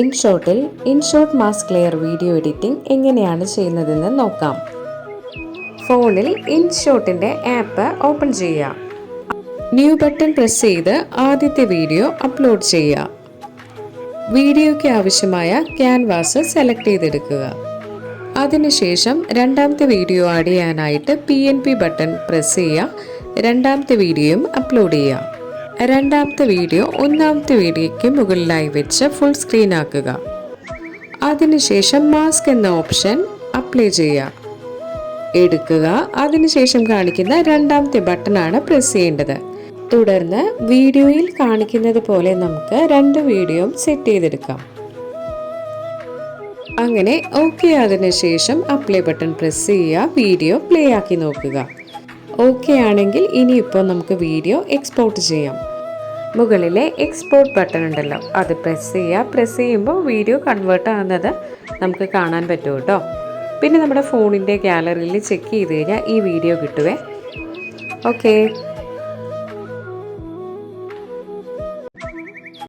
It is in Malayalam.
InShot mass clear video editing എങ്ങനെയാണ് ചെയ്യുന്നതെന്ന് നോക്കാം. ഫോണിൽ ഇൻഷോട്ടിൻ്റെ ആപ്പ് ഓപ്പൺ ചെയ്യുക. ന്യൂ ബട്ടൺ പ്രസ് ചെയ്ത് ആദ്യത്തെ വീഡിയോ അപ്ലോഡ് ചെയ്യുക. വീഡിയോയ്ക്ക് ആവശ്യമായ ക്യാൻവാസ് സെലക്ട് ചെയ്തെടുക്കുക. അതിനുശേഷം രണ്ടാമത്തെ വീഡിയോ ആഡ് ചെയ്യാനായിട്ട് PNP ബട്ടൺ പ്രസ് ചെയ്യുക. രണ്ടാമത്തെ വീഡിയോയും അപ്ലോഡ് ചെയ്യുക. രണ്ടാമത്തെ വീഡിയോ ഒന്നാമത്തെ വീഡിയോയ്ക്ക് മുകളിലായി വെച്ച് ഫുൾ സ്ക്രീൻ ആക്കുക. അതിനുശേഷം മാസ്ക് എന്ന ഓപ്ഷൻ അപ്ലൈ ചെയ്യുക. എടുക്കുക. അതിനുശേഷം കാണിക്കുന്ന രണ്ടാമത്തെ ബട്ടണാണ് പ്രസ് ചെയ്യേണ്ടത്. തുടർന്ന് വീഡിയോയിൽ കാണിക്കുന്നത് പോലെ നമുക്ക് രണ്ട് വീഡിയോയും സെറ്റ് ചെയ്തെടുക്കാം. അങ്ങനെ ഓക്കെ ആയതിനു ശേഷം അപ്ലൈ ബട്ടൺ പ്രസ് ചെയ്യുക. വീഡിയോ പ്ലേ ആക്കി നോക്കുക. ഓക്കെ ആണെങ്കിൽ ഇനിയിപ്പോൾ നമുക്ക് വീഡിയോ എക്സ്പോർട്ട് ചെയ്യാം. മുകളിലെ എക്സ്പോർട്ട് ബട്ടൺ ഉണ്ടല്ലോ, അത് പ്രസ് ചെയ്യുക. പ്രസ് ചെയ്യുമ്പോൾ വീഡിയോ കൺവേർട്ട് ആകുന്നത് നമുക്ക് കാണാൻ പറ്റും കേട്ടോ. പിന്നെ നമ്മുടെ ഫോണിൻ്റെ ഗാലറിയിൽ ചെക്ക് ചെയ്ത് കഴിഞ്ഞാൽ ഈ വീഡിയോ കിട്ടുവേ. ഓക്കെ.